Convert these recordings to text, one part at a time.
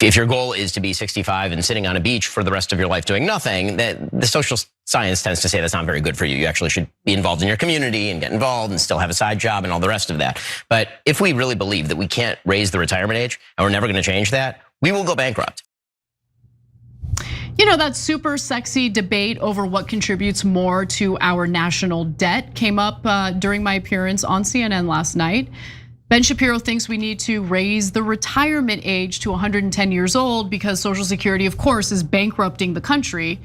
If your goal is to be 65 and sitting on a beach for the rest of your life doing nothing, the social science tends to say that's not very good for you. You actually should be involved in your community and get involved and still have a side job and all the rest of that. But if we really believe that we can't raise the retirement age and we're never going to change that, we will go bankrupt. You know, that super sexy debate over what contributes more to our national debt came up during my appearance on CNN last night. Ben Shapiro thinks we need to raise the retirement age to 110 years old because Social Security, of course, is bankrupting the country.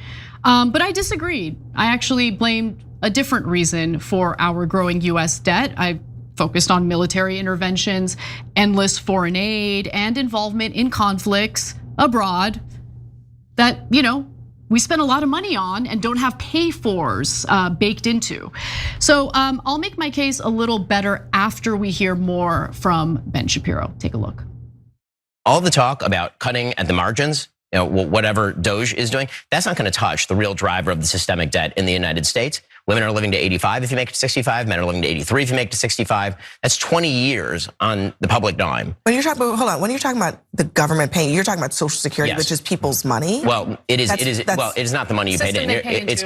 But I disagreed. I actually blamed a different reason for our growing US debt. I focused on military interventions, endless foreign aid, and involvement in conflicts abroad that, we spend a lot of money on and don't have pay-fors baked into. So I'll make my case a little better after we hear more from Ben Shapiro. Take a look. All the talk about cutting at the margins, whatever Doge is doing, that's not going to touch the real driver of the systemic debt in the United States. Women are living to 85 if you make it to 65. Men are living to 83 if you make it to 65. That's 20 years on the public dime. When you're talking about, hold on, when you're talking about the government paying, you're talking about Social Security, yes, which is people's money. Well, it is. Well, it is not the money you paid in. It's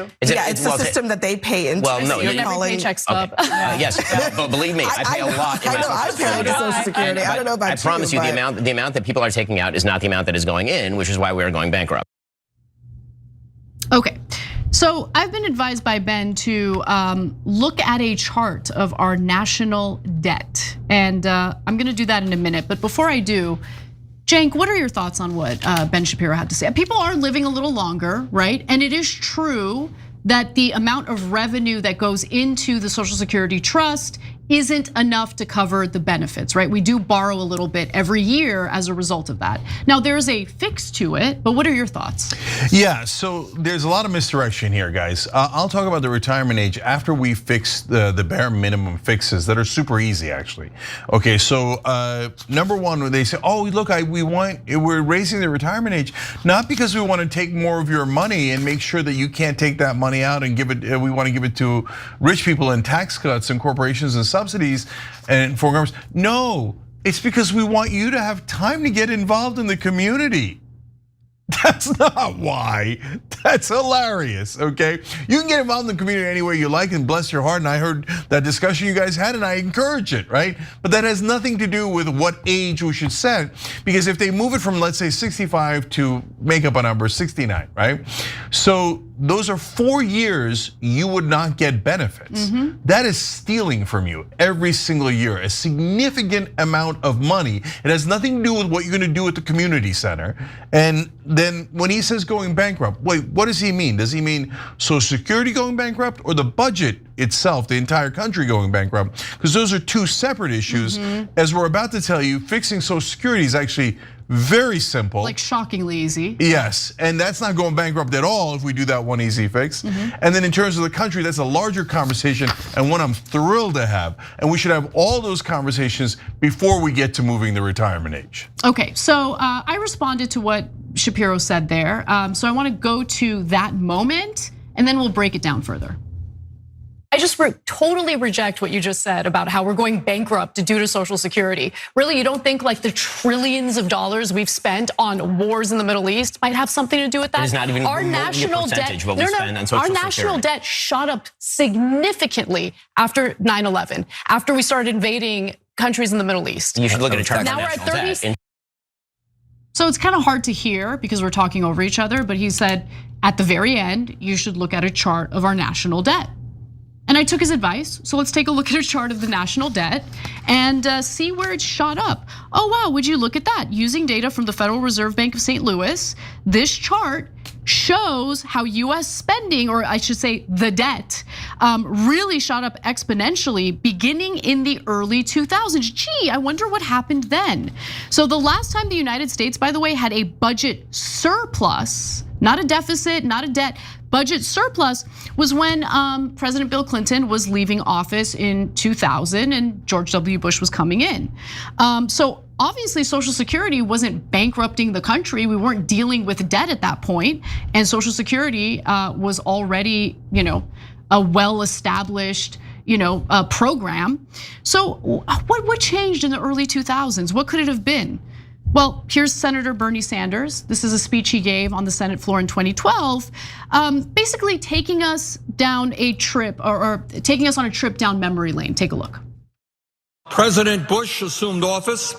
the system that they pay into. Well, no, you're every paycheck stub. Yes, but believe me, I pay a lot. I know, I pay into Social Security. I don't know about you. I promise you, the amount that people are taking out is not the amount that is going in, which is why we are going bankrupt. Okay. So I've been advised by Ben to look at a chart of our national debt. And I'm gonna do that in a minute. But before I do, Cenk, what are your thoughts on what Ben Shapiro had to say? People are living a little longer, right? And it is true that the amount of revenue that goes into the Social Security Trust isn't enough to cover the benefits, right? We do borrow a little bit every year as a result of that. Now there's a fix to it, but what are your thoughts? Yeah, so there's a lot of misdirection here, guys. I'll talk about the retirement age after we fix the bare minimum fixes that are super easy, actually. Okay, so number one, they say, oh, look, we're raising the retirement age, not because we want to take more of your money and make sure that you can't take that money out and give it, we want to give it to rich people in tax cuts and corporations and subsidies and foreign governments. No, it's because we want you to have time to get involved in the community. That's not why. That's hilarious, okay? You can get involved in the community any way you like, and bless your heart, and I heard that discussion you guys had and I encourage it, right? But that has nothing to do with what age we should set, because if they move it from, let's say, 65 to, make up a number, 69, right? So those are 4 years you would not get benefits. That is stealing from you every single year, a significant amount of money. It has nothing to do with what you're gonna do at the community center. And then when he says going bankrupt, wait, what does he mean? Does he mean Social Security going bankrupt or the budget itself, the entire country going bankrupt? Because those are two separate issues. As we're about to tell you, fixing Social Security is actually very simple. Like shockingly easy. Yes, and that's not going bankrupt at all if we do that one easy fix. And then in terms of the country, that's a larger conversation and one I'm thrilled to have. And we should have all those conversations before we get to moving the retirement age. Okay, so I responded to what Shapiro said there. So I wanna go to that moment and then we'll break it down further. I just totally reject what you just said about how we're going bankrupt due to Social Security. Really, you don't think like the trillions of dollars we've spent on wars in the Middle East might have something to do with that? It is not even our national debt. What we spend on Social our national Security. debt shot up significantly after 9/11, after we started invading countries in the Middle East. You should look at a chart. Now we're at 30. So it's kind of hard to hear because we're talking over each other, but he said at the very end, you should look at a chart of our national debt. And I took his advice, so let's take a look at a chart of the national debt and see where it's shot up. Oh wow, would you look at that? Using data from the Federal Reserve Bank of St. Louis, this chart shows how US spending, or I should say the debt, really shot up exponentially beginning in the early 2000s. Gee, I wonder what happened then. So the last time the United States, by the way, had a budget surplus, not a deficit, not a debt, budget surplus, was when President Bill Clinton was leaving office in 2000 and George W. Bush was coming in. So obviously Social Security wasn't bankrupting the country. We weren't dealing with debt at that point. And Social Security was already, a well-established, program. So what changed in the early 2000s? What could it have been? Well, here's Senator Bernie Sanders. This is a speech he gave on the Senate floor in 2012, basically taking us down a trip or taking us on a trip down memory lane. Take a look. President Bush assumed office,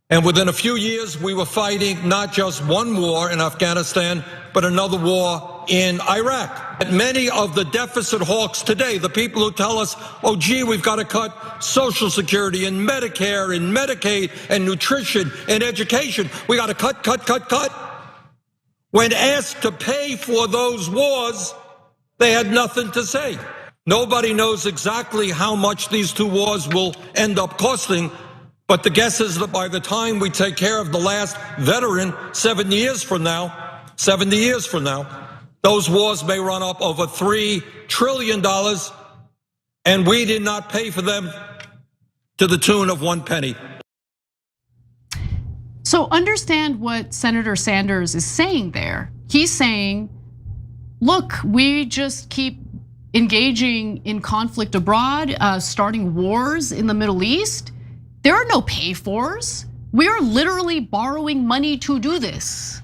and within a few years, we were fighting not just one war in Afghanistan, but another war in Iraq. And many of the deficit hawks today, the people who tell us, oh, gee, we've got to cut Social Security and Medicare and Medicaid and nutrition and education. We got to cut. When asked to pay for those wars, they had nothing to say. Nobody knows exactly how much these two wars will end up costing, but the guess is that by the time we take care of the last veteran 70 years from now, those wars may run up over $3 trillion, and we did not pay for them to the tune of 1 penny. So understand what Senator Sanders is saying there. He's saying, look, we just keep engaging in conflict abroad, starting wars in the Middle East. There are no pay-fors. We are literally borrowing money to do this.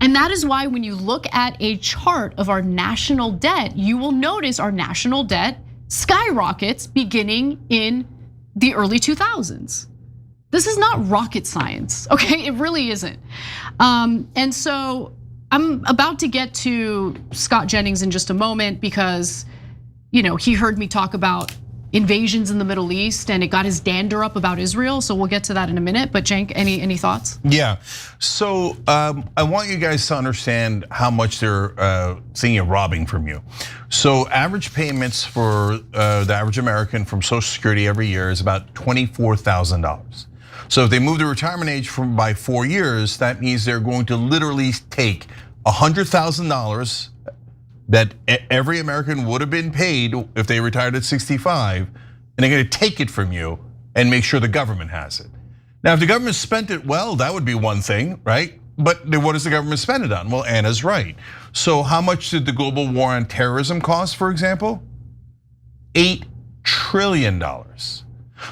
And that is why when you look at a chart of our national debt, you will notice our national debt skyrockets beginning in the early 2000s. This is not rocket science, okay? It really isn't. And so I'm about to get to Scott Jennings in just a moment because he heard me talk about invasions in the Middle East and it got his dander up about Israel. So we'll get to that in a minute. But Cenk, any thoughts? Yeah, so I want you guys to understand how much they're thinking of robbing from you. So average payments for the average American from Social Security every year is about $24,000. So if they move the retirement age by 4 years, that means they're going to literally take $100,000 that every American would have been paid if they retired at 65, and they're gonna take it from you and make sure the government has it. Now, if the government spent it well, that would be one thing, right? But what does the government spend it on? Well, Anna's right. So how much did the global war on terrorism cost, for example? $8 trillion.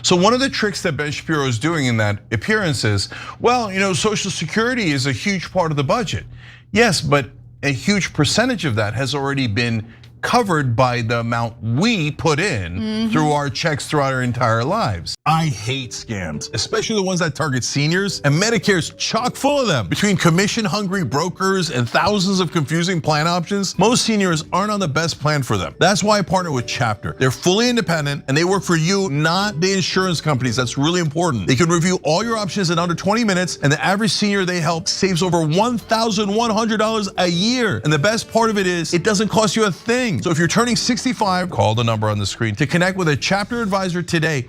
So one of the tricks that Ben Shapiro is doing in that appearance is, well, Social Security is a huge part of the budget. Yes, but a huge percentage of that has already been covered by the amount we put in through our checks throughout our entire lives. I hate scams, especially the ones that target seniors, and Medicare's chock full of them. Between commission-hungry brokers and thousands of confusing plan options, most seniors aren't on the best plan for them. That's why I partner with Chapter. They're fully independent and they work for you, not the insurance companies. That's really important. They can review all your options in under 20 minutes, and the average senior they help saves over $1,100 a year. And the best part of it is, it doesn't cost you a thing. So if you're turning 65, call the number on the screen to connect with a Chapter advisor today.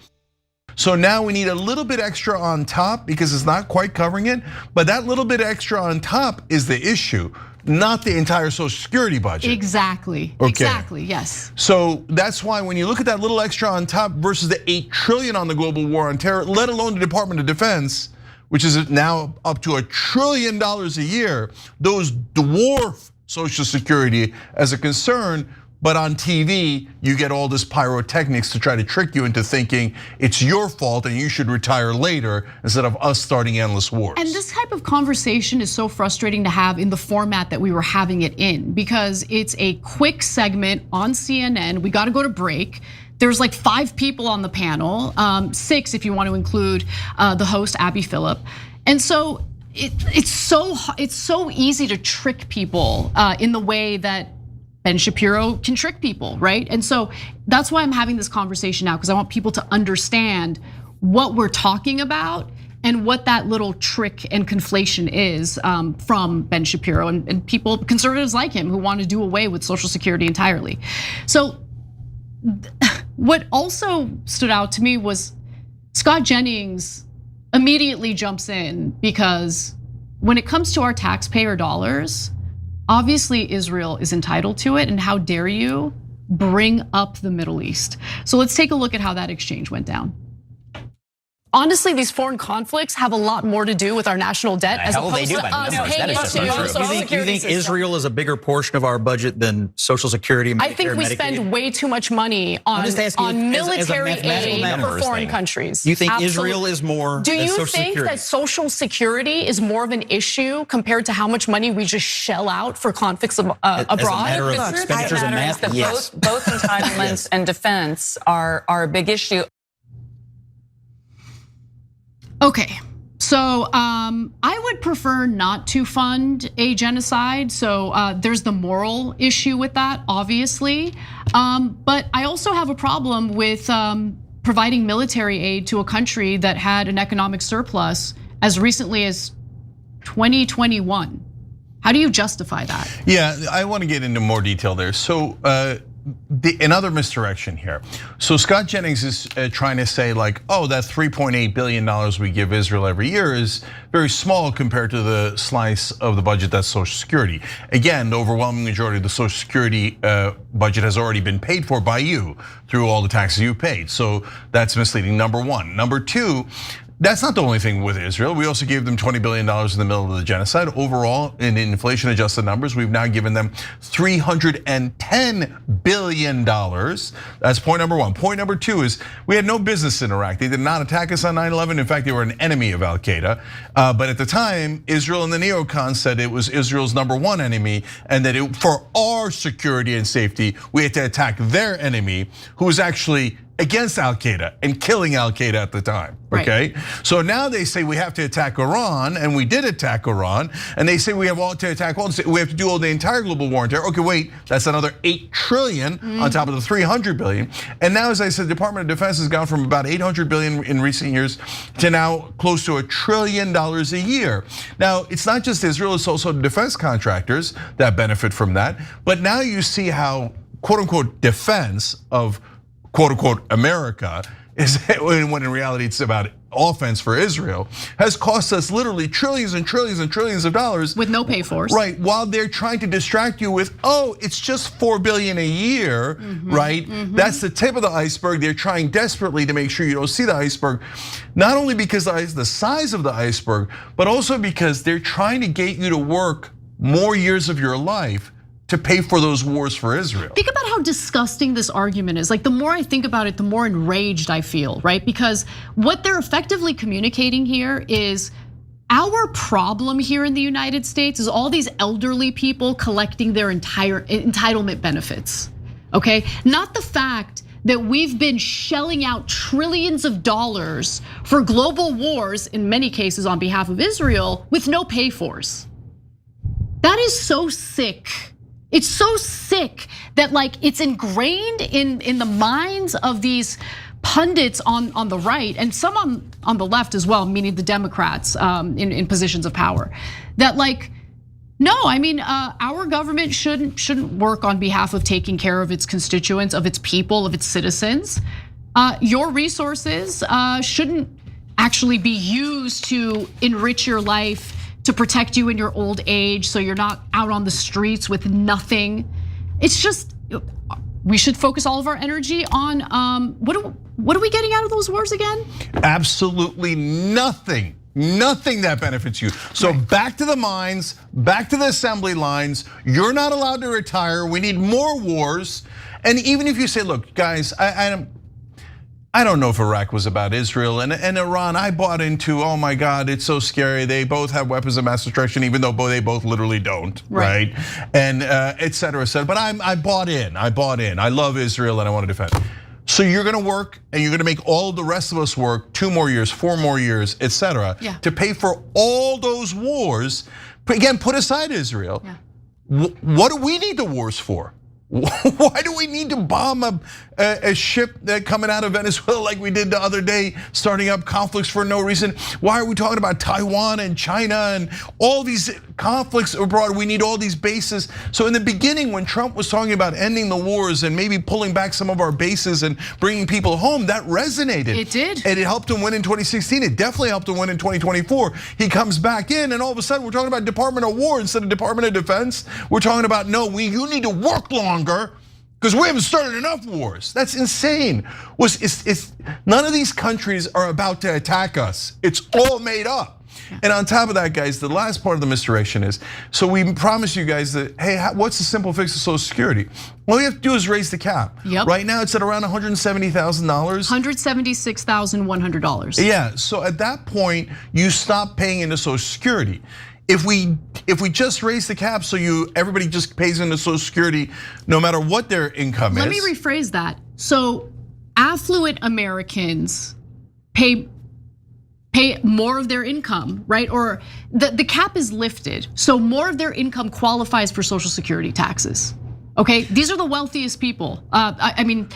So now we need a little bit extra on top because it's not quite covering it, but that little bit extra on top is the issue, not the entire Social Security budget. Exactly, okay. Exactly, yes. So that's why when you look at that little extra on top versus the $8 trillion on the global war on terror, let alone the Department of Defense, which is now up to $1 trillion a year, those dwarf Social Security as a concern. But on TV, you get all this pyrotechnics to try to trick you into thinking it's your fault and you should retire later instead of us starting endless wars. And this type of conversation is so frustrating to have in the format that we were having it in, because it's a quick segment on CNN. We got to go to break. There's like 5 people on the panel, 6 if you want to include the host, Abby Phillip. And so it's so easy to trick people in the way that Ben Shapiro can trick people, right? And so that's why I'm having this conversation now, because I want people to understand what we're talking about and what that little trick and conflation is from Ben Shapiro and people, conservatives like him, who want to do away with Social Security entirely. So what also stood out to me was Scott Jennings immediately jumps in, because when it comes to our taxpayer dollars, obviously Israel is entitled to it, and how dare you bring up the Middle East? So let's take a look at how that exchange went down. honestly, these foreign conflicts have a lot more to do with our national debt as hell opposed they do to by the us numbers. That paying is just into untrue. the Social You Security think system. Israel is a bigger portion of our budget than Social Security, Medicare, I think we Medicaid? spend way too much money on just asking you, as a military mathematical aid numbers for foreign thing. countries. You think Absolutely. Israel is more Do than you Social think Security? that Social Security is more of an issue compared to how much money we just shell out for conflicts abroad? As a matter of The truth of the expenditures and matter is math, that yes. both entitlements and defense are a big issue. Okay, so I would prefer not to fund a genocide. So there's the moral issue with that, obviously. But I also have a problem with providing military aid to a country that had an economic surplus as recently as 2021. How do you justify that? Yeah, I want to get into more detail there. So another misdirection here. So Scott Jennings is trying to say like, oh, that $3.8 billion we give Israel every year is very small compared to the slice of the budget that's Social Security. Again, the overwhelming majority of the Social Security budget has already been paid for by you through all the taxes you paid. So that's misleading, number one. Number two, that's not the only thing with Israel. We also gave them $20 billion in the middle of the genocide. Overall, in inflation adjusted numbers, we've now given them $310 billion. That's point number one. Point number two is we had no business in Iraq. They did not attack us on 9/11. In fact, they were an enemy of Al Qaeda. But at the time, Israel and the neocons said it was Israel's number one enemy, and that for our security and safety, we had to attack their enemy, who was actually against Al Qaeda and killing Al Qaeda at the time, okay? So now they say we have to attack Iran, and we did attack Iran, and they say we have to attack we have to do all the entire global war on terror. Okay, wait, that's another 8 trillion on top of the 300 billion. And now, as I said, the Department of Defense has gone from about 800 billion in recent years to now close to $1 trillion a year. Now, it's not just Israel, it's also the defense contractors that benefit from that. But now you see how, quote unquote, defense of quote unquote America is, when in reality it's about offense for Israel, has cost us literally trillions and trillions and trillions of dollars. With no pay force. Right, while they're trying to distract you with, oh, it's just $4 billion a year, right? That's the tip of the iceberg. They're trying desperately to make sure you don't see the iceberg. Not only because the size of the iceberg, but also because they're trying to get you to work more years of your life to pay for those wars for Israel. Think about how disgusting this argument is. Like, the more I think about it, the more enraged I feel, right? Because what they're effectively communicating here is our problem here in the United States is all these elderly people collecting their entire entitlement benefits, okay? Not the fact that we've been shelling out trillions of dollars for global wars, in many cases on behalf of Israel, with no pay force. That is so sick. It's so sick that like it's ingrained in the minds of these pundits on the right and some on the left as well, meaning the Democrats in positions of power. That like, no, I mean, our government shouldn't work on behalf of taking care of its constituents, of its people, of its citizens. Your resources shouldn't actually be used to enrich your life, to protect you in your old age, so you're not out on the streets with nothing. It's just, we should focus all of our energy on what are we getting out of those wars again? Absolutely nothing. Nothing that benefits you. So back to the mines, back to the assembly lines. You're not allowed to retire. We need more wars. And even if you say, look, guys, I don't know if Iraq was about Israel and Iran. I bought into, oh my God, it's so scary. They both have weapons of mass destruction, even though they both literally don't, right? And et cetera, et cetera. But I bought in. I love Israel and I want to defend. So you're gonna work and you're gonna make all the rest of us work 2 more years, 4 more years, et cetera, to pay for all those wars. Again, put aside Israel. What do we need the wars for? Why do we need to bomb a ship that coming out of Venezuela like we did the other day, starting up conflicts for no reason? Why are we talking about Taiwan and China and all these conflicts abroad? We need all these bases. So in the beginning, when Trump was talking about ending the wars and maybe pulling back some of our bases and bringing people home, that resonated. It did. And it helped him win in 2016. It definitely helped him win in 2024. He comes back in and all of a sudden we're talking about Department of War instead of Department of Defense. We're talking about, no, you need to work longer, because we haven't started enough wars. That's insane. None of these countries are about to attack us. It's all made up. And on top of that, guys, the last part of the misdirection is, so we promise you guys that, hey, what's the simple fix to Social Security? All you have to do is raise the cap. Yep. Right now it's at around $170,000. $176,100. Yeah, so at that point, you stop paying into Social Security. If we just raise the cap so everybody just pays into Social Security no matter what their income is. Let me rephrase that. So affluent Americans pay more of their income, right? Or the cap is lifted, so more of their income qualifies for Social Security taxes. Okay, these are the wealthiest people. I mean,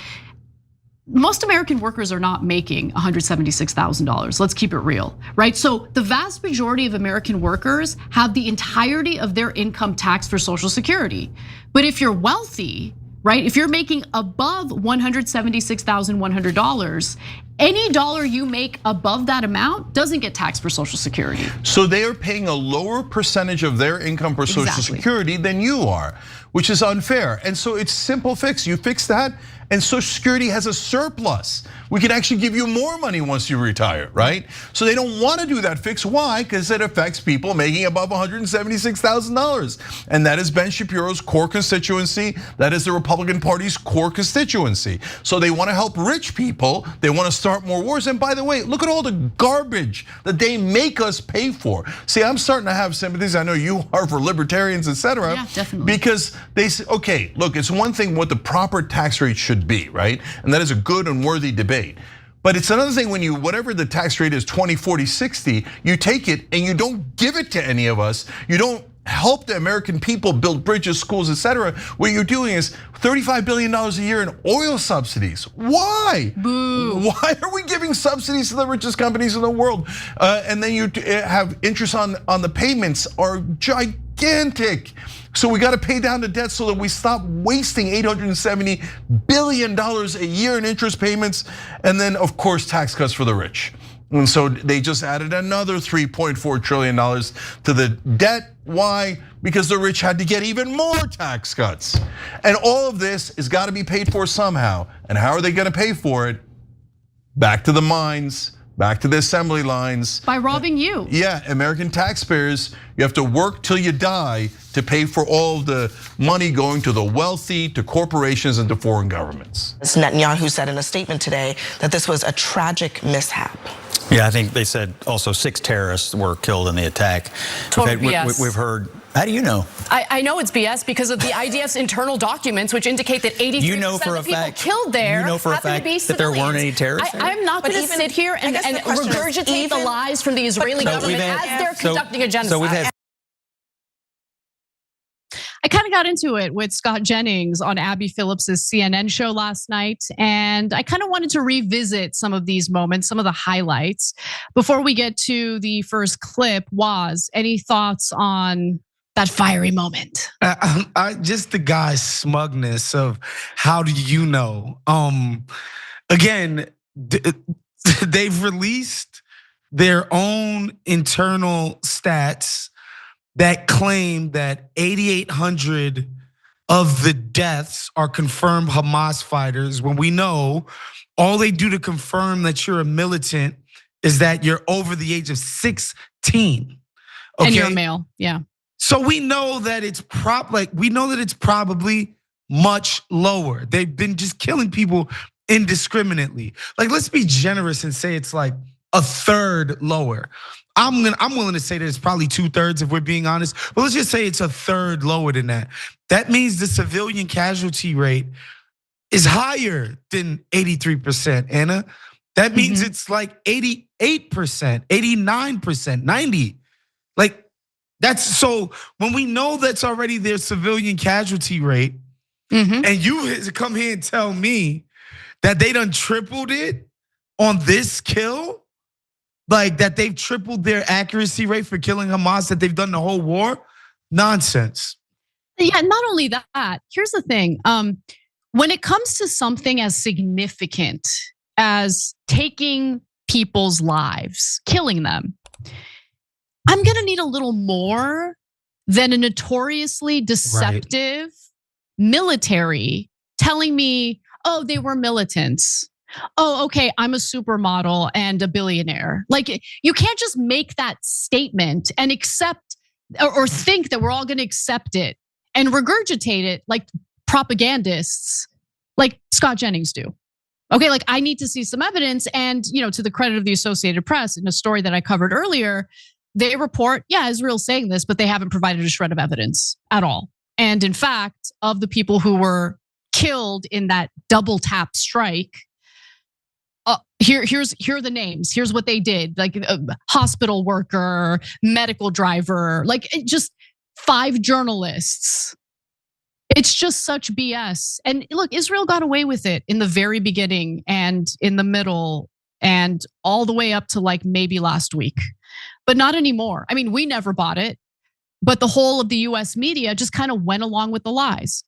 most American workers are not making $176,000. Let's keep it real, right? So the vast majority of American workers have the entirety of their income taxed for Social Security. But if you're wealthy, right? If you're making above $176,100, any dollar you make above that amount doesn't get taxed for Social Security. So they are paying a lower percentage of their income for Social Security than you are, which is unfair. And so it's simple fix. You fix that, and Social Security has a surplus. We can actually give you more money once you retire, right? So they don't want to do that fix. Why? Because it affects people making above $176,000. And that is Ben Shapiro's core constituency. That is the Republican Party's core constituency. So they want to help rich people. They want to start more wars. And by the way, look at all the garbage that they make us pay for. See, I'm starting to have sympathies. I know you are for libertarians, etc. Yeah, definitely. Because they say, okay, look, it's one thing what the proper tax rate should be, right? And that is a good and worthy debate. But it's another thing when whatever the tax rate is, 20, 40, 60, you take it and you don't give it to any of us. You don't help the American people build bridges, schools, etc. What you're doing is $35 billion a year in oil subsidies. Why? Boo. Why are we giving subsidies to the richest companies in the world? And then you have interest on the payments are gigantic. So we got to pay down the debt so that we stop wasting $870 billion a year in interest payments. And then of course, tax cuts for the rich. And so they just added another $3.4 trillion to the debt. Why? Because the rich had to get even more tax cuts. And all of this has got to be paid for somehow. And how are they going to pay for it? Back to the mines, back to the assembly lines. By robbing you. Yeah, American taxpayers, you have to work till you die to pay for all the money going to the wealthy, to corporations, and to foreign governments. Netanyahu said in a statement today that this was a tragic mishap. Yeah, I think they said also 6 terrorists were killed in the attack. Total BS. We've heard. How do you know? I know it's BS because of the IDF's internal documents, which indicate that 83% of the people killed there happen to be civilians. That there weren't any terrorists. I'm not going to sit here and regurgitate the lies from the Israeli government as they're conducting a genocide. So we've had. I kind of got into it with Scott Jennings on Abby Phillips's CNN show last night, and I kind of wanted to revisit some of these moments, some of the highlights. Before we get to the first clip, Waz, any thoughts on that fiery moment? Just the guy's smugness of how do you know? Again, they've released their own internal stats that claim that 8,800 of the deaths are confirmed Hamas fighters, when we know all they do to confirm that you're a militant is that you're over the age of 16. Okay? And you're a male, yeah. So we know that it's probably much lower. They've been just killing people indiscriminately. Like, let's be generous and say it's like a third lower. I'm willing to say that it's probably 2/3 if we're being honest, but let's just say it's a third lower than that. That means the civilian casualty rate is higher than 83%, Anna. That means it's like 88%, 89%, 90%. Like, that's so when we know that's already their civilian casualty rate, and you come here and tell me that they done tripled it on this kill, like that they've tripled their accuracy rate for killing Hamas that they've done the whole war, nonsense. Yeah, not only that, here's the thing. When it comes to something as significant as taking people's lives, killing them, I'm gonna need a little more than a notoriously deceptive military telling me, oh, they were militants. Oh, okay, I'm a supermodel and a billionaire. Like, you can't just make that statement and accept or think that we're all gonna accept it and regurgitate it like propagandists like Scott Jennings do. Okay, like I need to see some evidence. And to the credit of the Associated Press, in a story that I covered earlier, they report, yeah, Israel's saying this, but they haven't provided a shred of evidence at all. And in fact, of the people who were killed in that double tap strike, here are the names. Here's what they did: like a hospital worker, medical driver, like just 5 journalists. It's just such BS. And look, Israel got away with it in the very beginning and in the middle and all the way up to like maybe last week, but not anymore. I mean, we never bought it, but the whole of the US media just kind of went along with the lies.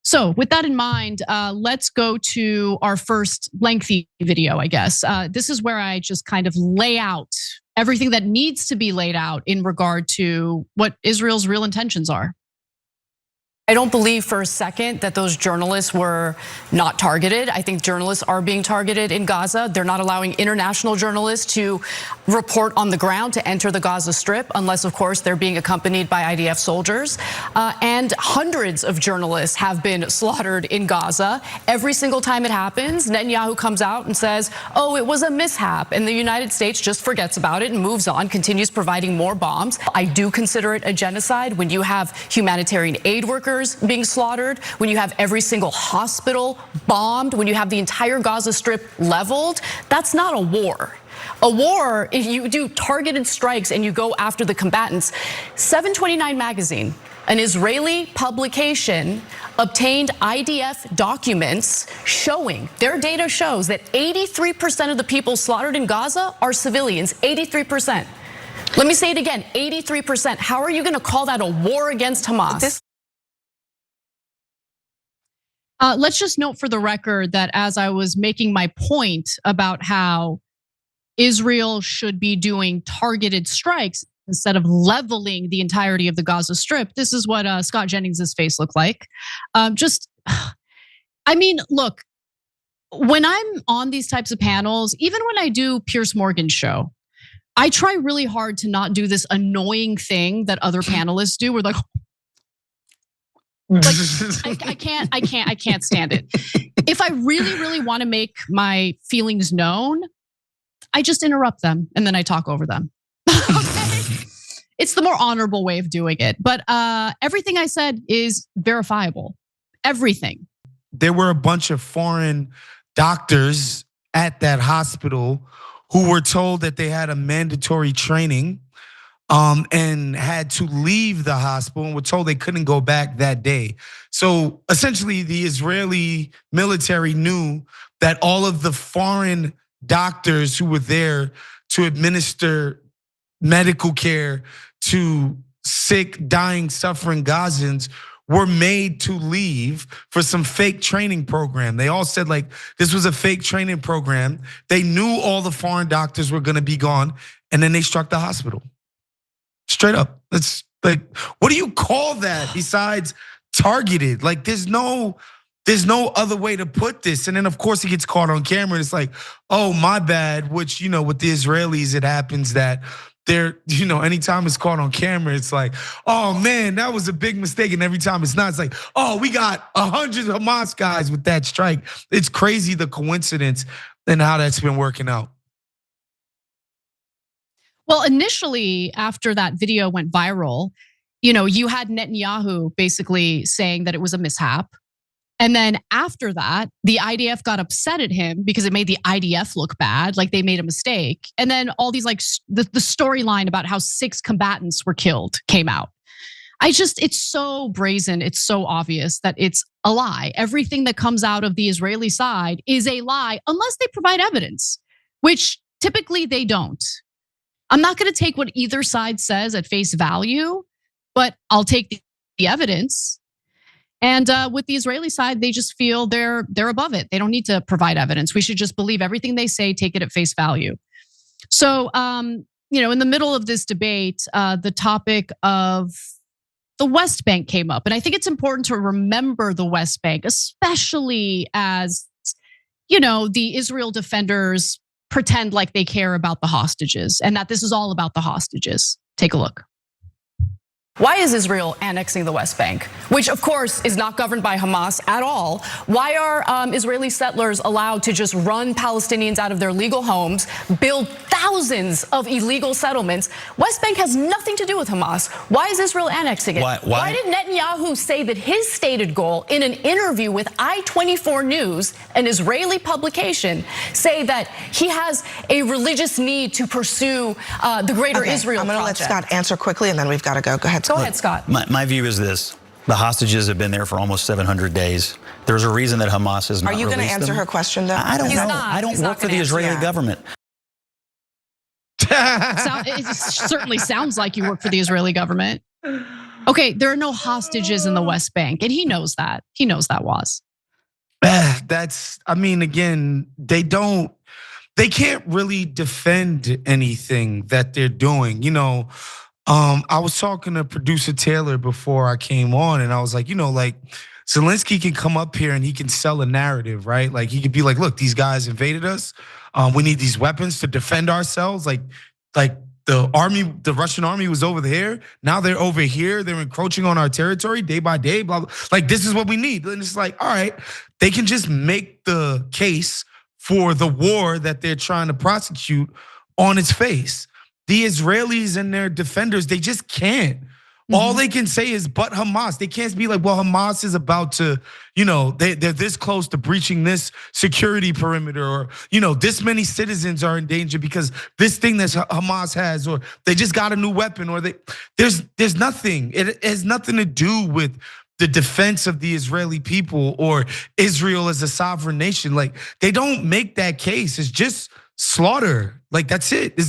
So with that in mind, let's go to our first lengthy video, I guess. This is where I just kind of lay out everything that needs to be laid out in regard to what Israel's real intentions are. I don't believe for a second that those journalists were not targeted. I think journalists are being targeted in Gaza. They're not allowing international journalists to report on the ground to enter the Gaza Strip, unless, of course, they're being accompanied by IDF soldiers. And hundreds of journalists have been slaughtered in Gaza. Every single time it happens, Netanyahu comes out and says, oh, it was a mishap. And the United States just forgets about it and moves on, continues providing more bombs. I do consider it a genocide when you have humanitarian aid workers being slaughtered, when you have every single hospital bombed, when you have the entire Gaza Strip leveled. That's not a war. A war, if you do targeted strikes and you go after the combatants. 729 magazine, an Israeli publication, obtained IDF documents showing, their data shows that 83% of the people slaughtered in Gaza are civilians, 83%. Let me say it again, 83%. How are you gonna call that a war against Hamas? Let's just note for the record that as I was making my point about how Israel should be doing targeted strikes instead of leveling the entirety of the Gaza Strip, this is what Scott Jennings' face looked like. I mean, look, when I'm on these types of panels, even when I do Piers Morgan's show, I try really hard to not do this annoying thing that other panelists do. We're like I can't stand it. If I really want to make my feelings known, I just interrupt them and then I talk over them. Okay? It's the more honorable way of doing it. But everything I said is verifiable. Everything. There were a bunch of foreign doctors at that hospital who were told that they had a mandatory training and had to leave the hospital and were told they couldn't go back that day. So essentially the Israeli military knew that all of the foreign doctors who were there to administer medical care to sick, dying, suffering Gazans were made to leave for some fake training program. They all said like this was a fake training program. They knew all the foreign doctors were gonna be gone, and then they struck the hospital. Straight up. It's like, what do you call that besides targeted? Like there's no other way to put this. And then of course he gets caught on camera and it's like, oh, my bad, which with the Israelis, it happens that they're, anytime it's caught on camera, it's like, oh man, that was a big mistake. And every time it's not, it's like, oh, we got 100 Hamas guys with that strike. It's crazy the coincidence and how that's been working out. Well, initially, after that video went viral, you had Netanyahu basically saying that it was a mishap. And then after that, the IDF got upset at him because it made the IDF look bad, like they made a mistake. And then all these the storyline about how 6 combatants were killed came out. It's so brazen, it's so obvious that it's a lie. Everything that comes out of the Israeli side is a lie unless they provide evidence, which typically they don't. I'm not gonna take what either side says at face value, but I'll take the evidence. And with the Israeli side, they just feel they're above it. They don't need to provide evidence. We should just believe everything they say, take it at face value. So, in the middle of this debate, the topic of the West Bank came up. And I think it's important to remember the West Bank, especially as, the Israel defenders pretend like they care about the hostages and that this is all about the hostages. Take a look. Why is Israel annexing the West Bank, which of course is not governed by Hamas at all? Why are Israeli settlers allowed to just run Palestinians out of their legal homes, build thousands of illegal settlements? West Bank has nothing to do with Hamas. Why is Israel annexing it? Why did Netanyahu say that his stated goal in an interview with I-24 News, an Israeli publication, say that he has a religious need to pursue the greater Israel I'm gonna project? let Scott answer quickly and then we've got to go. Go ahead. Go ahead, Scott. My view is this. The hostages have been there for almost 700 days. There's a reason that Hamas has not released them. Are you going to answer her question, though? I don't know. I don't work for the Israeli government. It certainly sounds like you work for the Israeli government. Okay, there are no hostages in the West Bank, and he knows that. He knows that, Waz. Again, they can't really defend anything that they're doing. I was talking to producer Taylor before I came on, and I was like, Zelensky can come up here and he can sell a narrative, right? Like he could be like, look, these guys invaded us. We need these weapons to defend ourselves. Like the Russian army was over there. Now they're over here. They're encroaching on our territory day by day, blah, blah. Like this is what we need. And it's like, all right, they can just make the case for the war that they're trying to prosecute on its face. The Israelis and their defenders, they just can't. All they can say is, but Hamas. They can't be like, well, Hamas is about to, they're this close to breaching this security perimeter, or, this many citizens are in danger because this thing that Hamas has, or they just got a new weapon, or there's nothing. It has nothing to do with the defense of the Israeli people or Israel as a sovereign nation. Like they don't make that case. It's just slaughter. Like that's it.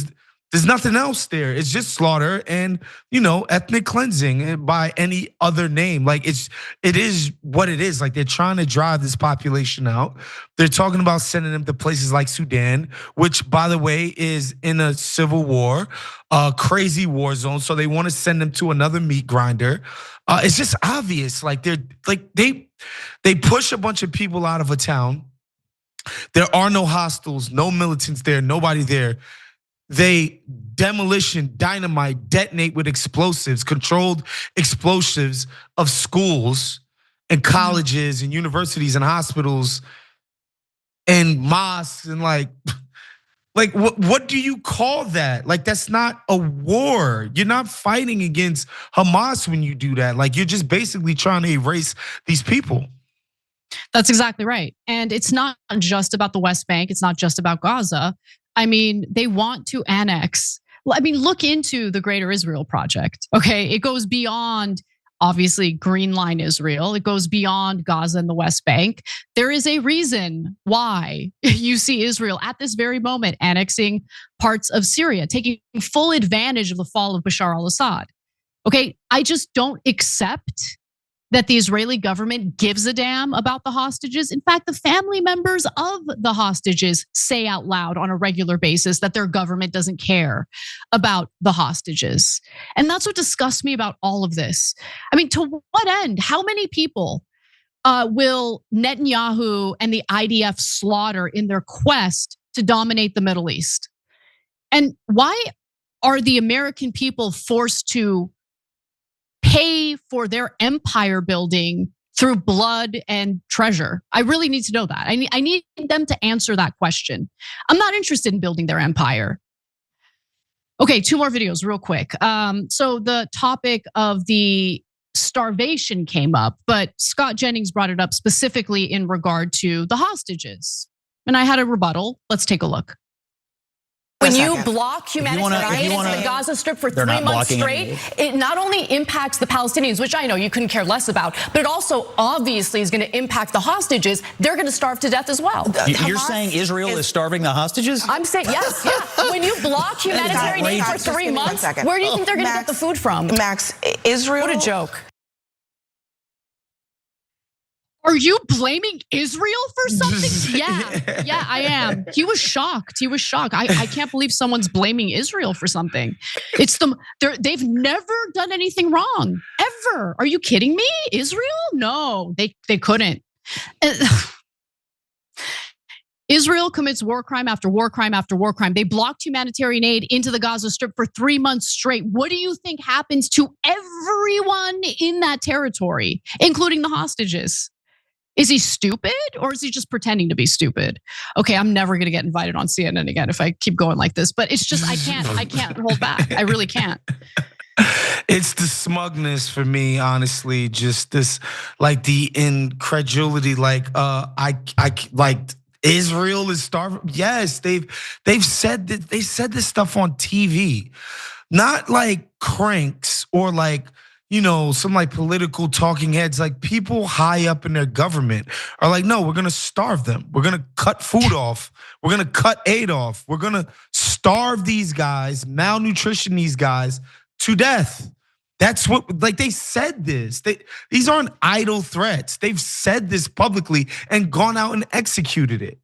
There's nothing else there. It's just slaughter and, ethnic cleansing by any other name. Like it is what it is. Like they're trying to drive this population out. They're talking about sending them to places like Sudan, which by the way is in a civil war, a crazy war zone. So they want to send them to another meat grinder. It's just obvious. Like they push a bunch of people out of a town. There are no hostiles, no militants there, nobody there. They demolition, dynamite, detonate with explosives, controlled explosives of schools and colleges and universities and hospitals and mosques and like what do you call that? Like that's not a war. You're not fighting against Hamas when you do that. Like you're just basically trying to erase these people. That's exactly right. And it's not just about the West Bank. It's not just about Gaza. They want to annex. Look into the Greater Israel Project, okay? It goes beyond, obviously, Green Line Israel. It goes beyond Gaza and the West Bank. There is a reason why you see Israel at this very moment annexing parts of Syria, taking full advantage of the fall of Bashar al-Assad. Okay, I just don't accept that the Israeli government gives a damn about the hostages. In fact, the family members of the hostages say out loud on a regular basis that their government doesn't care about the hostages. And that's what disgusts me about all of this. To what end? How many people will Netanyahu and the IDF slaughter in their quest to dominate the Middle East? And why are the American people forced to pay for their empire building through blood and treasure? I really need to know that. I need them to answer that question. I'm not interested in building their empire. Okay, 2 more videos real quick. So the topic of the starvation came up, but Scott Jennings brought it up specifically in regard to the hostages. And I had a rebuttal. Let's take a look. When you block humanitarian in the Gaza Strip for 3 months straight, it not only impacts the Palestinians, which I know you couldn't care less about, but it also obviously is going to impact the hostages. They're going to starve to death as well. You're saying Israel is starving the hostages? I'm saying, yes, yeah. When you block humanitarian aid for 3 months, where do you think they're going to get the food from? Max, Israel. What a joke. Are you blaming Israel for something? Yeah, I am. He was shocked. I can't believe someone's blaming Israel for something. They've never done anything wrong, ever. Never. Are you kidding me? Israel? No, they couldn't. Israel commits war crime after war crime after war crime. They blocked humanitarian aid into the Gaza Strip for 3 months straight. What do you think happens to everyone in that territory, including the hostages? Is he stupid or is he just pretending to be stupid? Okay, I'm never gonna get invited on CNN again if I keep going like this, but it's just, I can't hold back. I really can't. It's the smugness for me, honestly. Just this, like the incredulity, like I like Israel is starving. Yes, they've said that, they said this stuff on TV, not like cranks or like, you know, some like political talking heads. Like people high up in their government are like, no, we're gonna starve them. We're gonna cut food off. We're gonna cut aid off. We're gonna starve these guys, malnutrition these guys to death. That's what, like they said this. These aren't idle threats. They've said this publicly and gone out and executed it.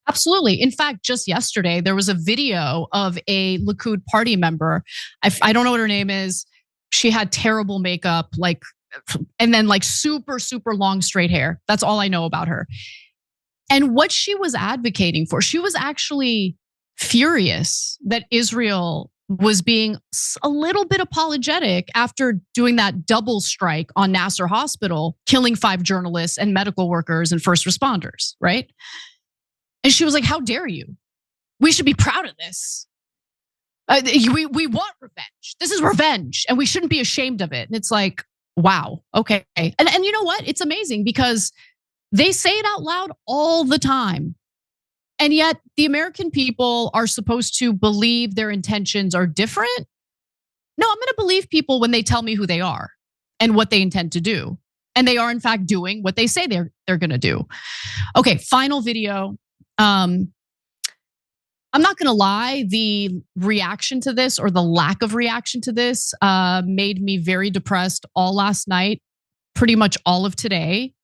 Absolutely. In fact, just yesterday, there was a video of a Likud party member. I don't know what her name is. She had terrible makeup, like, and then like super, super long straight hair. That's all I know about her. And what she was advocating for, she was actually furious that Israel was being a little bit apologetic after doing that double strike on Nasser Hospital, killing 5 journalists and medical workers and first responders, right? And she was like, how dare you? We should be proud of this. We want revenge. This is revenge and we shouldn't be ashamed of it. And it's like, wow, okay. And you know what? It's amazing because they say it out loud all the time. And yet the American people are supposed to believe their intentions are different. No, I'm gonna believe people when they tell me who they are and what they intend to do. And they are in fact doing what they say they're gonna do. Okay, final video. I'm not gonna lie, the reaction to this or the lack of reaction to this made me very depressed all last night, pretty much all of today.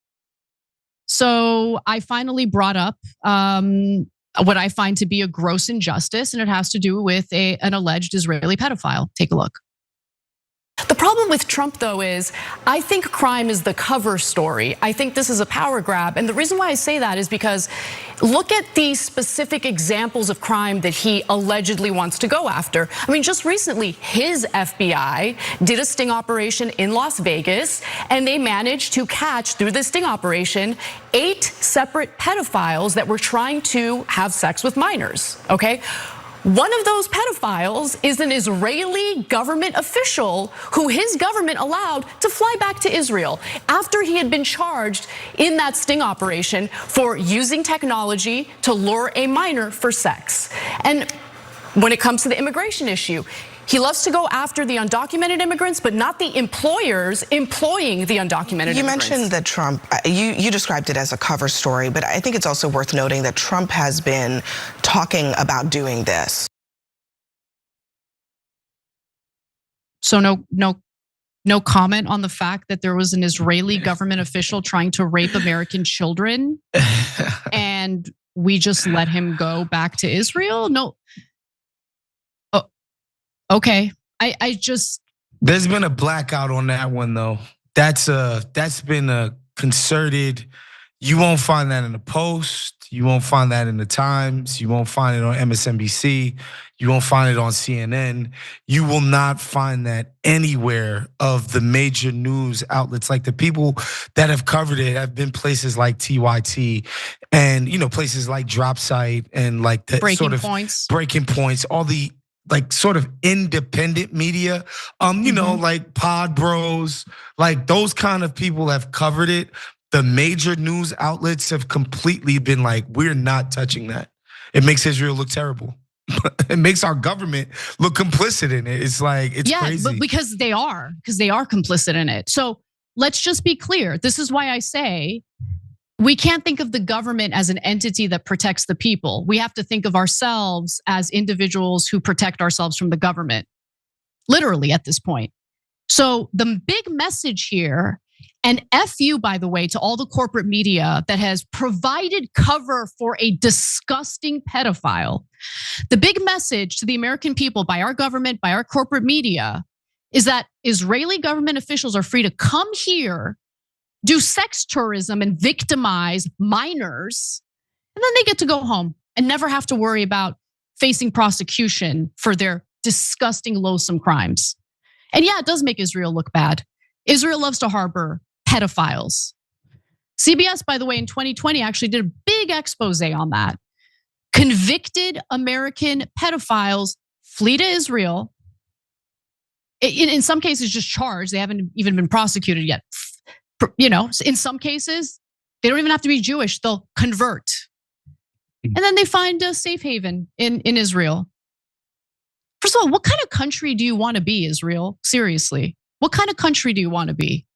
So I finally brought up what I find to be a gross injustice, and it has to do with an alleged Israeli pedophile. Take a look. The problem with Trump, though, is I think crime is the cover story. I think this is a power grab. And the reason why I say that is because look at the specific examples of crime that he allegedly wants to go after. I mean, just recently, his FBI did a sting operation in Las Vegas, and they managed to catch, through this sting operation, 8 separate pedophiles that were trying to have sex with minors, okay? One of those pedophiles is an Israeli government official who his government allowed to fly back to Israel after he had been charged in that sting operation for using technology to lure a minor for sex. And when it comes to the immigration issue, he loves to go after the undocumented immigrants, but not the employers employing the undocumented immigrants. You mentioned that Trump, you described it as a cover story, but I think it's also worth noting that Trump has been talking about doing this. So no comment on the fact that there was an Israeli government official trying to rape American children and we just let him go back to Israel? No. Okay, I just. There's been a blackout on that one though. That's been a concerted. You won't find that in the Post. You won't find that in the Times. You won't find it on MSNBC. You won't find it on CNN. You will not find that anywhere of the major news outlets. Like the people that have covered it have been places like TYT and places like Dropsite and like the Breaking Points, all the like sort of independent media, like Pod Bros, like those kind of people have covered it. The major news outlets have completely been like, we're not touching that. It makes Israel look terrible. It makes our government look complicit in it. It's like, it's crazy. But because they are complicit in it. So let's just be clear. This is why I say we can't think of the government as an entity that protects the people. We have to think of ourselves as individuals who protect ourselves from the government, literally at this point. So the big message here, and F you, by the way, to all the corporate media that has provided cover for a disgusting pedophile. The big message to the American people by our government, by our corporate media, is that Israeli government officials are free to come here, do sex tourism and victimize minors, and then they get to go home and never have to worry about facing prosecution for their disgusting, loathsome crimes. And yeah, it does make Israel look bad. Israel loves to harbor pedophiles. CBS, by the way, in 2020 actually did a big expose on that. Convicted American pedophiles flee to Israel. In some cases, just charged. They haven't even been prosecuted yet. In some cases, they don't even have to be Jewish. They'll convert. And then they find a safe haven in Israel. First of all, what kind of country do you want to be, Israel? Seriously, what kind of country do you want to be?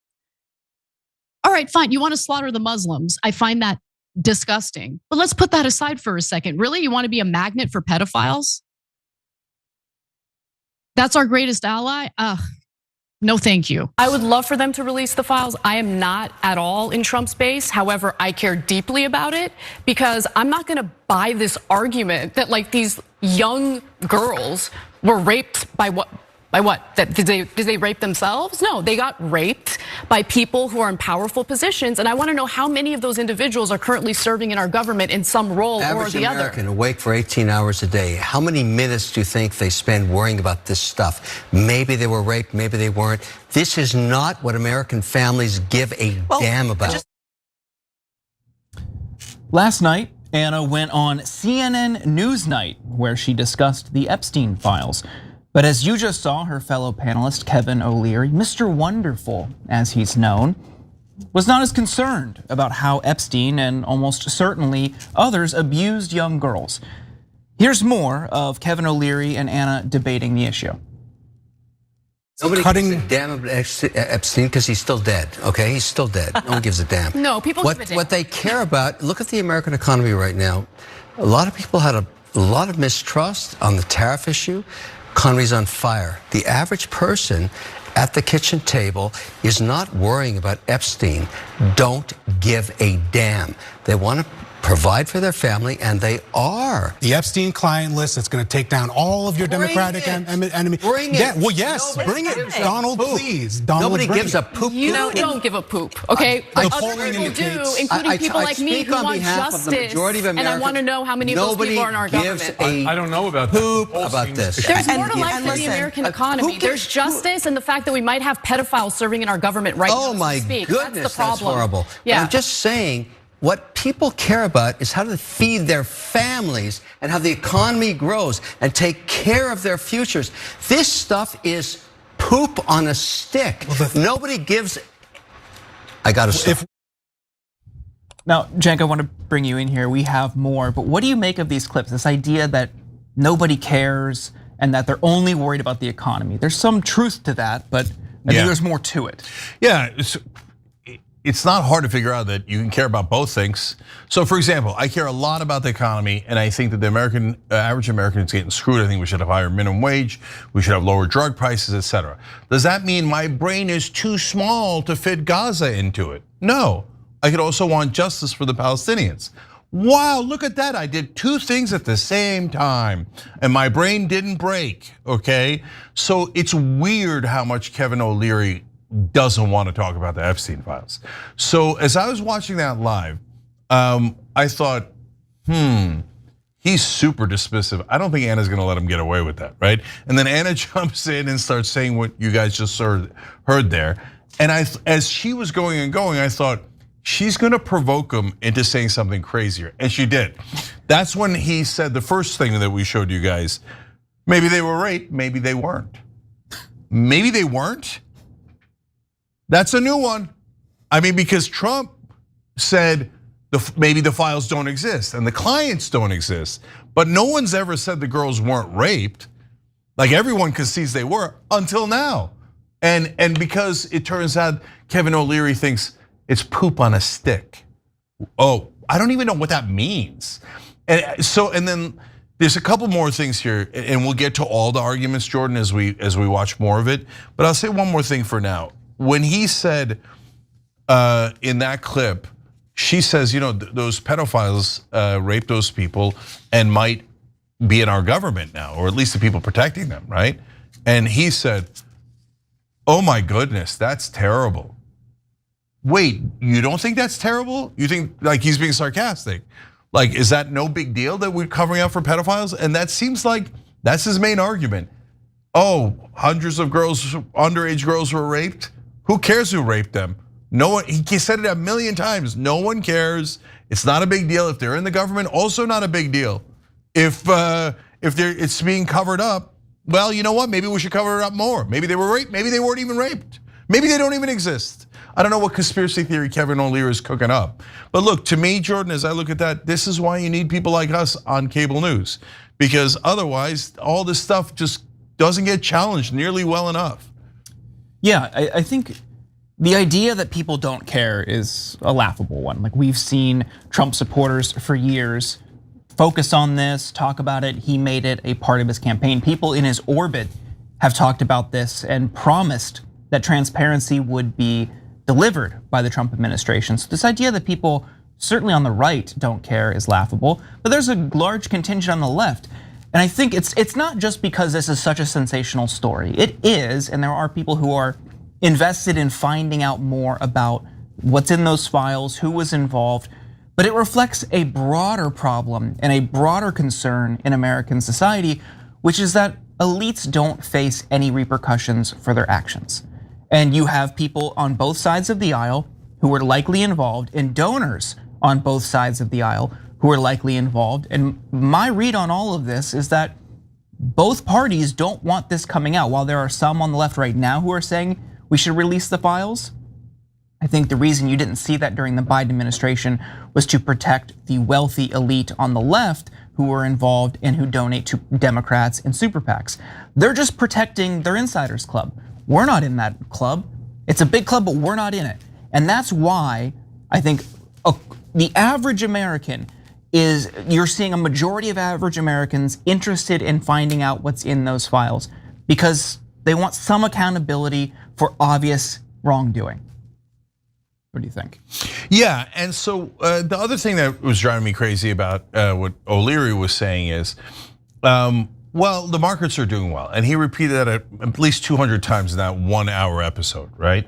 All right, fine. You want to slaughter the Muslims. I find that disgusting. But let's put that aside for a second. Really, you want to be a magnet for pedophiles? That's our greatest ally? No, thank you. I would love for them to release the files. I am not at all in Trump's base. However, I care deeply about it because I'm not gonna buy this argument that like these young girls were raped by what? By what? Did they rape themselves? No, they got raped by people who are in powerful positions. And I want to know how many of those individuals are currently serving in our government in some role or the other. American awake for 18 hours a day. How many minutes do you think they spend worrying about this stuff? Maybe they were raped, maybe they weren't. This is not what American families give a damn about. Last night, Anna went on CNN Newsnight, where she discussed the Epstein files. But as you just saw, her fellow panelist, Kevin O'Leary, Mr. Wonderful, as he's known, was not as concerned about how Epstein and almost certainly others abused young girls. Here's more of Kevin O'Leary and Anna debating the issue. Nobody gives a damn about Epstein because he's still dead, okay? He's still dead. No one gives a damn. No, people give a damn. What they care about, look at the American economy right now. A lot of people had a lot of mistrust on the tariff issue. Economy's on fire. The average person at the kitchen table is not worrying about Epstein. Don't give a damn. They want to provide for their family, and they are. The Epstein client list that's going to take down all of your Democratic enemies. Bring it. Yeah, well, yes, bring it. Donald, please. Donald, nobody gives a poop. You don't give a poop, okay? The Other polling people do, indicates. including people like me who want justice. And I want to know how many of those people are in our government. I don't know about poop about this. There's more to life than the American economy. There's justice and the fact that we might have pedophiles serving in our government right now. Oh my goodness, that's horrible. Yeah. I'm just saying, what people care about is how to feed their families and how the economy grows and take care of their futures. This stuff is poop on a stick. Nobody gives. I gotta stop. Now, Cenk, I want to bring you in here. We have more, but what do you make of these clips? This idea that nobody cares and that they're only worried about the economy. There's some truth to that, but I think there's more to it. Yeah. It's not hard to figure out that you can care about both things. So for example, I care a lot about the economy, and I think that the average American is getting screwed. I think we should have higher minimum wage, we should have lower drug prices, etc. Does that mean my brain is too small to fit Gaza into it? No, I could also want justice for the Palestinians. Wow, look at that, I did two things at the same time and my brain didn't break, okay? So it's weird how much Kevin O'Leary doesn't want to talk about the Epstein files. So as I was watching that live, I thought, he's super dismissive. I don't think Anna's gonna let him get away with that, right? And then Anna jumps in and starts saying what you guys just heard there. And as she was going and going, I thought, she's gonna provoke him into saying something crazier, and she did. That's when he said the first thing that we showed you guys, maybe they were raped, maybe they weren't. Maybe they weren't? That's a new one. I mean, because Trump said maybe the files don't exist and the clients don't exist, but no one's ever said the girls weren't raped. Like everyone concedes they were until now. And because it turns out Kevin O'Leary thinks it's poop on a stick. Oh, I don't even know what that means. And then there's a couple more things here, and we'll get to all the arguments, Jordan, as we watch more of it. But I'll say one more thing for now. When he said in that clip, she says, those pedophiles rape those people and might be in our government now, or at least the people protecting them, right? And he said, Oh my goodness, that's terrible. Wait, you don't think that's terrible? You think like he's being sarcastic? Like, is that no big deal that we're covering up for pedophiles? And that seems like that's his main argument. Oh, hundreds of girls, underage girls were raped. Who cares who raped them? No one, he said it a million times. No one cares. It's not a big deal. If they're in the government, also not a big deal. If it's being covered up, well, you know what? Maybe we should cover it up more. Maybe they were raped, maybe they weren't even raped. Maybe they don't even exist. I don't know what conspiracy theory Kevin O'Leary is cooking up. But look, to me, Jordan, as I look at that, this is why you need people like us on cable news. Because otherwise, all this stuff just doesn't get challenged nearly well enough. Yeah, I think the idea that people don't care is a laughable one. Like, we've seen Trump supporters for years focus on this, talk about it. He made it a part of his campaign. People in his orbit have talked about this and promised that transparency would be delivered by the Trump administration. So this idea that people, certainly on the right, don't care is laughable, but there's a large contingent on the left. And I think it's not just because this is such a sensational story. It is, and there are people who are invested in finding out more about what's in those files, who was involved, but it reflects a broader problem and a broader concern in American society, which is that elites don't face any repercussions for their actions. And you have people on both sides of the aisle who are likely involved, and donors on both sides of the aisle who are likely involved. And my read on all of this is that both parties don't want this coming out. While there are some on the left right now who are saying we should release the files, I think the reason you didn't see that during the Biden administration was to protect the wealthy elite on the left who were involved and who donate to Democrats and super PACs. They're just protecting their insiders club. We're not in that club. It's a big club, but we're not in it. And that's why I think the average American you're seeing a majority of average Americans interested in finding out what's in those files because they want some accountability for obvious wrongdoing. What do you think? Yeah, and so the other thing that was driving me crazy about what O'Leary was saying is, well, the markets are doing well. And he repeated that at least 200 times in that 1 hour episode, right?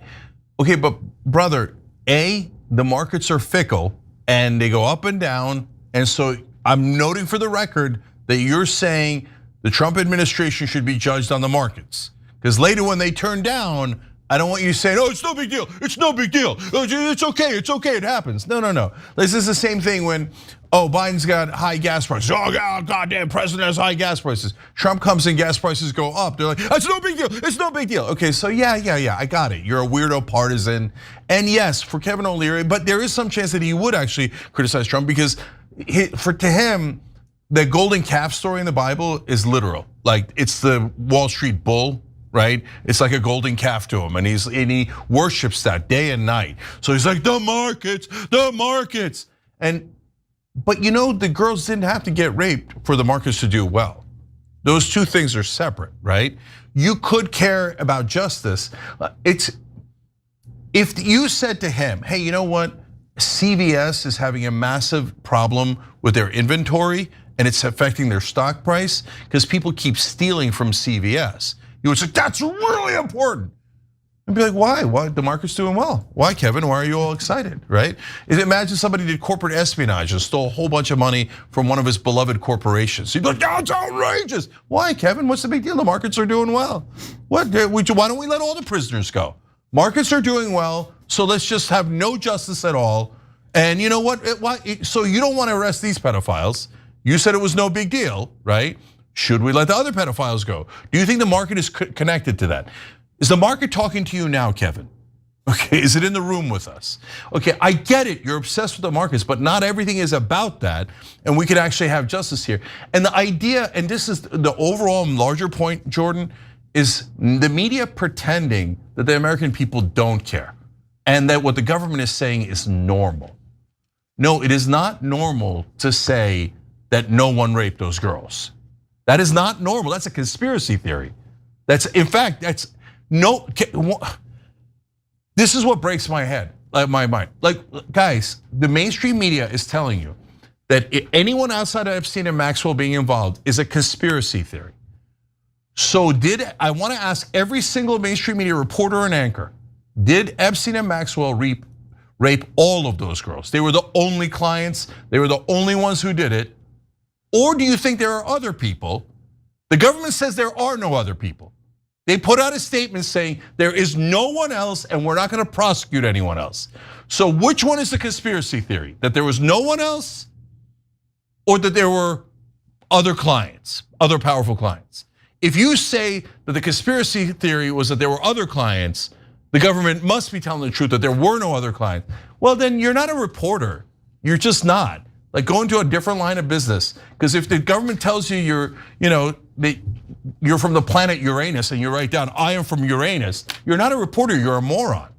Okay, but brother, the markets are fickle and they go up and down. And so I'm noting for the record that you're saying the Trump administration should be judged on the markets. Because later when they turn down, I don't want you saying, oh, it's no big deal, it's no big deal, it's okay, it happens. No. This is the same thing when, Biden's got high gas prices. Oh, goddamn, president has high gas prices. Trump comes in, gas prices go up. They're like, it's no big deal, it's no big deal. Okay, so yeah, I got it. You're a weirdo partisan. And yes, for Kevin O'Leary, but there is some chance that he would actually criticize Trump because to him, the golden calf story in the Bible is literal. Like, it's the Wall Street bull, right? It's like a golden calf to him, and he worships that day and night. So he's like, the markets. But you know, the girls didn't have to get raped for the markets to do well. Those two things are separate, right? You could care about justice. If you said to him, hey, you know what? CVS is having a massive problem with their inventory and it's affecting their stock price because people keep stealing from CVS. You would say, that's really important. And be like, why? The market's doing well. Why, Kevin? Why are you all excited, right? Imagine somebody did corporate espionage and stole a whole bunch of money from one of his beloved corporations. You'd be like, oh, it's outrageous. Why, Kevin? What's the big deal? The markets are doing well. Why don't we let all the prisoners go? Markets are doing well, so let's just have no justice at all. And you know what? So you don't want to arrest these pedophiles. You said it was no big deal, right? Should we let the other pedophiles go? Do you think the market is connected to that? Is the market talking to you now, Kevin? Okay, is it in the room with us? Okay, I get it, you're obsessed with the markets, but not everything is about that, and we could actually have justice here. And the idea, and this is the overall larger point, Jordan, is the media pretending that the American people don't care, and that what the government is saying is normal. No, it is not normal to say that no one raped those girls. That is not normal, that's a conspiracy theory. In fact, this is what breaks my head, my mind. Like, guys, the mainstream media is telling you that anyone outside of Epstein and Maxwell being involved is a conspiracy theory. So I want to ask every single mainstream media reporter and anchor, did Epstein and Maxwell rape all of those girls? They were the only clients, they were the only ones who did it. Or do you think there are other people? The government says there are no other people. They put out a statement saying there is no one else and we're not going to prosecute anyone else. So which one is the conspiracy theory? That there was no one else or that there were other clients, other powerful clients? If you say that the conspiracy theory was that there were other clients, the government must be telling the truth that there were no other clients. Well, then you're not a reporter. You're just not. Like, go into a different line of business. Because if the government tells you you're from the planet Uranus and you write down, I am from Uranus, you're not a reporter, you're a moron.